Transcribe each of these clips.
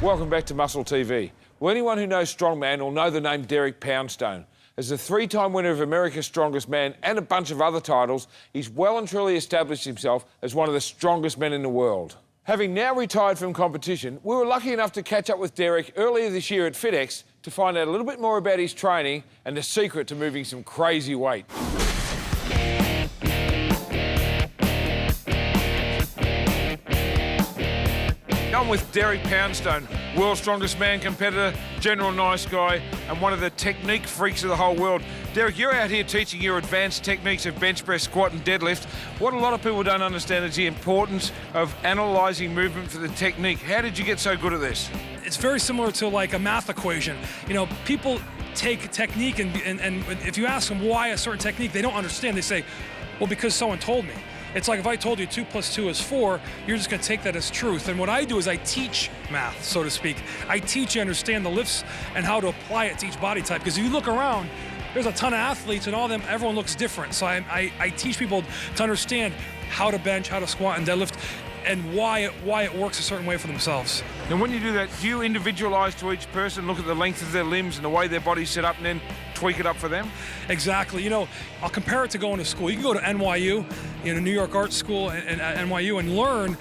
Welcome back to MuscleTV. Well, anyone who knows Strongman will know the name Derek Poundstone. As the three-time winner of America's Strongest Man and a bunch of other titles, he's well and truly established himself as one of the strongest men in the world. Having now retired from competition, we were lucky enough to catch up with Derek earlier this year at FitX to find out a little bit more about his training and the secret to moving some crazy weight. I'm with Derek Poundstone, world's strongest man competitor, general nice guy, and one of the technique freaks of the whole world. Derek, you're out here teaching your advanced techniques of bench press, squat and deadlift. What a lot of people don't understand is the importance of analysing movement for the technique. How did you get so good at this? It's very similar to like a math equation. You know, people take technique and if you ask them why a certain technique, they don't understand. They say, well, because someone told me. It's like if I told you 2 + 2 is 4, you're just going to take that as truth. And what I do is I teach math, so to speak. I teach you understand the lifts and how to apply it to each body type. Because if you look around, there's a ton of athletes and all of them, everyone looks different. So I teach people to understand how to bench, how to squat and deadlift, and why it works a certain way for themselves. And when you do that, do you individualise to each person, look at the length of their limbs and the way their body's set up, and then tweak it up for them? Exactly. You know, I'll compare it to going to school. You can go to NYU, New York Art School and NYU, and learn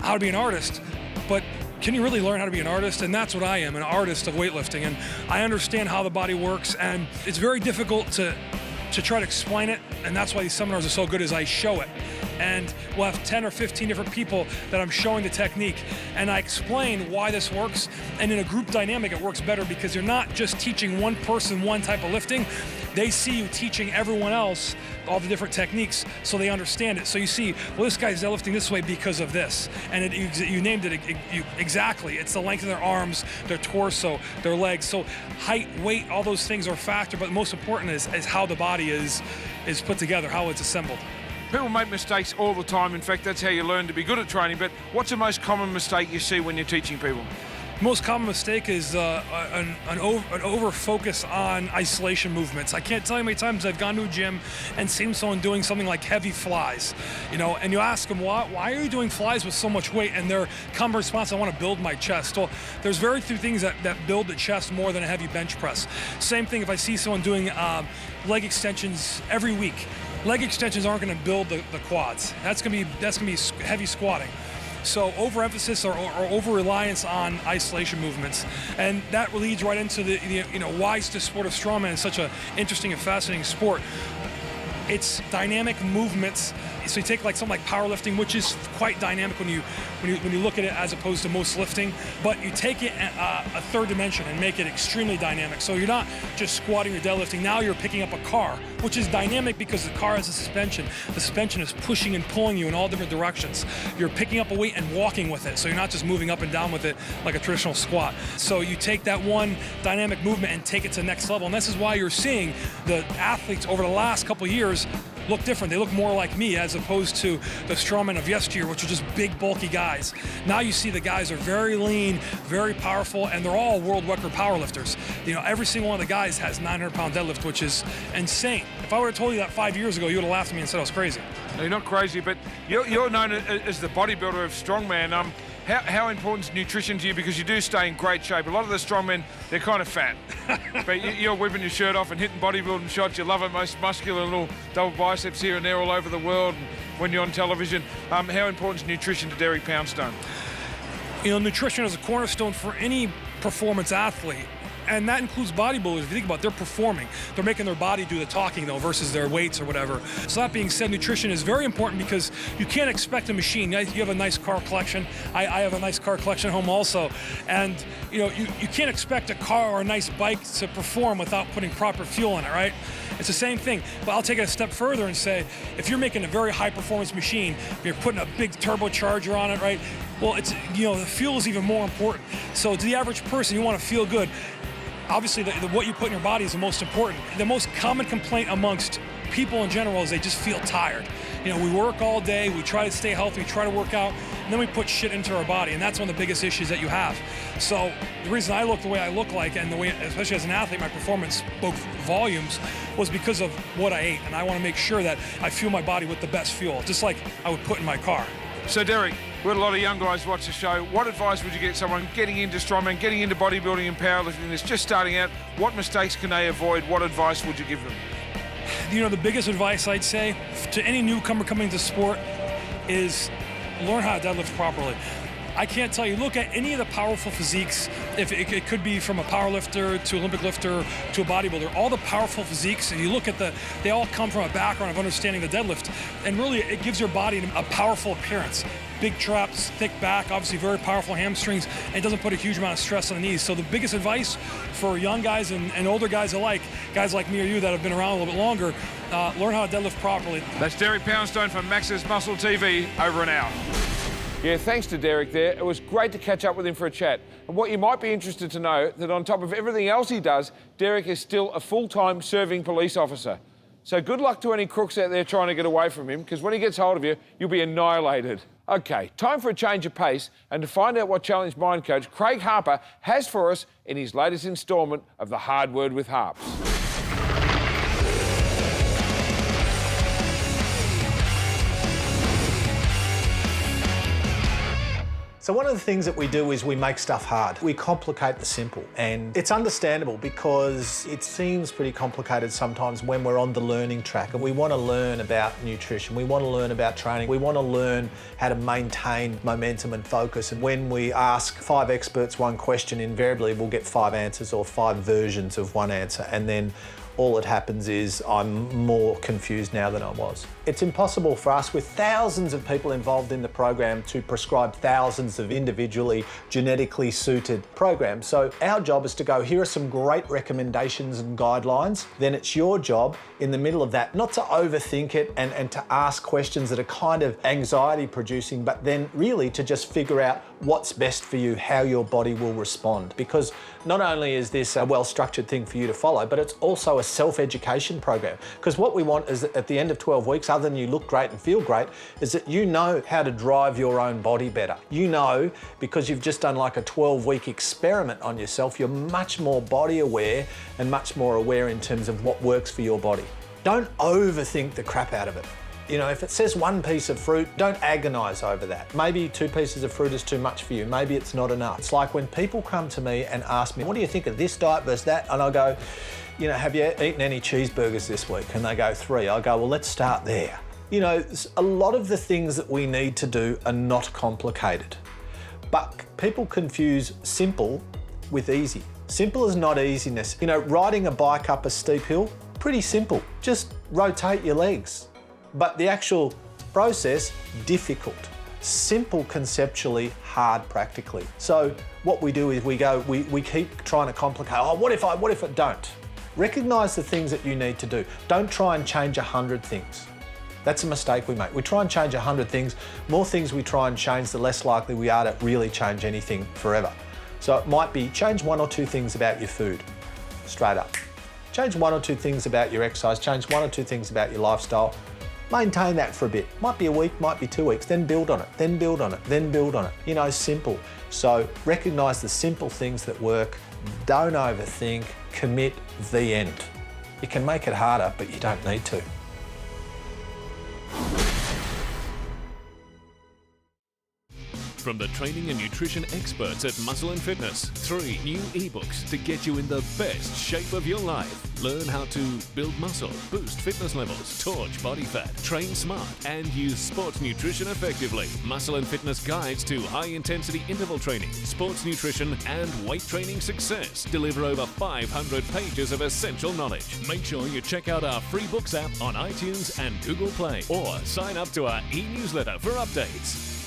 how to be an artist, but can you really learn how to be an artist? And that's what I am, an artist of weightlifting. And I understand how the body works, and it's very difficult to try to explain it, and that's why these seminars are so good, is I show it. And we'll have 10 or 15 different people that I'm showing the technique, and I explain why this works. And in a group dynamic, it works better because you're not just teaching one person one type of lifting. They see you teaching everyone else all the different techniques, so they understand it. So you see, well, this guy's deadlifting this way because of this. And you named it exactly. It's the length of their arms, their torso, their legs. So height, weight, all those things are a factor, but most important is how the body is put together, how it's assembled. People make mistakes all the time. In fact, that's how you learn to be good at training. But what's the most common mistake you see when you're teaching people? The most common mistake is an over-focus on isolation movements. I can't tell you how many times I've gone to a gym and seen someone doing something like heavy flies, and you ask them, why are you doing flies with so much weight? And their common response, I want to build my chest. Well, there's very few things that build the chest more than a heavy bench press. Same thing if I see someone doing leg extensions every week. Leg extensions aren't going to build the quads. That's going to be heavy squatting. So overemphasis or over-reliance on isolation movements. And that leads right into why is the sport of strongman is such an interesting and fascinating sport. It's dynamic movements. So you take like something like powerlifting, which is quite dynamic when you look at it as opposed to most lifting, but you take it a third dimension and make it extremely dynamic. So you're not just squatting or deadlifting. Now you're picking up a car, which is dynamic because the car has a suspension. The suspension is pushing and pulling you in all different directions. You're picking up a weight and walking with it. So you're not just moving up and down with it like a traditional squat. So you take that one dynamic movement and take it to the next level. And this is why you're seeing the athletes over the last couple of years look different. They look more like me as opposed to the strongmen of yesteryear, which are just big, bulky guys. Now you see the guys are very lean, very powerful, and they're all world record powerlifters. Every single one of the guys has 900-pound deadlift, which is insane. If I would have told you that 5 years ago, you would have laughed at me and said I was crazy. No, you're not crazy, but you're known as the bodybuilder of strongman. How important is nutrition to you? Because you do stay in great shape. A lot of the strongmen, they're kind of fat. But you're whipping your shirt off and hitting bodybuilding shots. You love it, most muscular little double biceps here and there all over the world when you're on television. How important is nutrition to Derek Poundstone? Nutrition is a cornerstone for any performance athlete. And that includes bodybuilders. If you think about it, they're performing. They're making their body do the talking, though, versus their weights or whatever. So that being said, nutrition is very important because you can't expect a machine. You have a nice car collection. I have a nice car collection at home also. And, you can't expect a car or a nice bike to perform without putting proper fuel in it, right? It's the same thing. But I'll take it a step further and say, if you're making a very high-performance machine, you're putting a big turbocharger on it, right? Well, it's, the fuel is even more important. So to the average person, you want to feel good. Obviously, what you put in your body is the most important. The most common complaint amongst people in general is they just feel tired. We work all day, we try to stay healthy, we try to work out, and then we put shit into our body, and that's one of the biggest issues that you have. So the reason I look the way I look like, and the way, especially as an athlete, my performance spoke volumes, was because of what I ate, and I want to make sure that I fuel my body with the best fuel, just like I would put in my car. So Derek, We had a lot of young guys watch the show. What advice would you get someone getting into strongman, getting into bodybuilding and powerlifting that's just starting out? What mistakes can they avoid? What advice would you give them? You know, the biggest advice I'd say to any newcomer coming to sport is learn how to deadlift properly. I can't tell you, look at any of the powerful physiques, if it could be from a power lifter to Olympic lifter to a bodybuilder, all the powerful physiques, if you look at they all come from a background of understanding the deadlift, and really it gives your body a powerful appearance. Big traps, thick back, obviously very powerful hamstrings, and it doesn't put a huge amount of stress on the knees. So the biggest advice for young guys and older guys alike, guys like me or you that have been around a little bit longer, learn how to deadlift properly. That's Derek Poundstone from Max's MuscleTV, over and out. Yeah, thanks to Derek there. It was great to catch up with him for a chat. And what you might be interested to know, that on top of everything else he does, Derek is still a full-time serving police officer. So good luck to any crooks out there trying to get away from him, because when he gets hold of you, you'll be annihilated. OK, time for a change of pace, and to find out what Challenge Mind coach Craig Harper has for us in his latest instalment of The Hard Word with Harps. So one of the things that we do is we make stuff hard. We complicate the simple, and it's understandable because it seems pretty complicated sometimes when we're on the learning track and we want to learn about nutrition, we want to learn about training, we want to learn how to maintain momentum and focus. And when we ask 5 experts one question, invariably we'll get 5 answers or 5 versions of one answer, and then all that happens is I'm more confused now than I was. It's impossible for us, with thousands of people involved in the program, to prescribe thousands of individually genetically suited programs. So our job is to go, here are some great recommendations and guidelines. Then it's your job in the middle of that not to overthink it and to ask questions that are kind of anxiety producing, but then really to just figure out what's best for you, how your body will respond. Because not only is this a well-structured thing for you to follow, but it's also a self-education program. Because what we want is that at the end of 12 weeks, other than you look great and feel great, is that you know how to drive your own body better. You know, because you've just done like a 12-week experiment on yourself, you're much more body aware and much more aware in terms of what works for your body. Don't overthink the crap out of it. You know, if it says 1 piece of fruit, don't agonise over that. Maybe 2 pieces of fruit is too much for you. Maybe it's not enough. It's like when people come to me and ask me, what do you think of this diet versus that? And I go, you know, have you eaten any cheeseburgers this week? And they go, 3. I go, well, let's start there. You know, a lot of the things that we need to do are not complicated. But people confuse simple with easy. Simple is not easiness. You know, riding a bike up a steep hill, pretty simple. Just rotate your legs. But the actual process, difficult. Simple conceptually, hard practically. So what we do is we keep trying to complicate. Oh, what if I don't? Recognise the things that you need to do. Don't try and change 100 things. That's a mistake we make. We try and change 100 things. More things we try and change, the less likely we are to really change anything forever. So it might be change 1 or 2 things about your food, straight up. Change 1 or 2 things about your exercise, change 1 or 2 things about your lifestyle. Maintain that for a bit. Might be a week, might be 2 weeks, then build on it, then build on it, then build on it. You know, simple. So recognise the simple things that work, don't overthink, commit, the end. You can make it harder, but you don't need to. From the training and nutrition experts at Muscle & Fitness, 3 new ebooks to get you in the best shape of your life. Learn how to build muscle, boost fitness levels, torch body fat, train smart, and use sports nutrition effectively. Muscle & Fitness guides to high-intensity interval training, sports nutrition, and weight training success deliver over 500 pages of essential knowledge. Make sure you check out our free books app on iTunes and Google Play, or sign up to our e-newsletter for updates.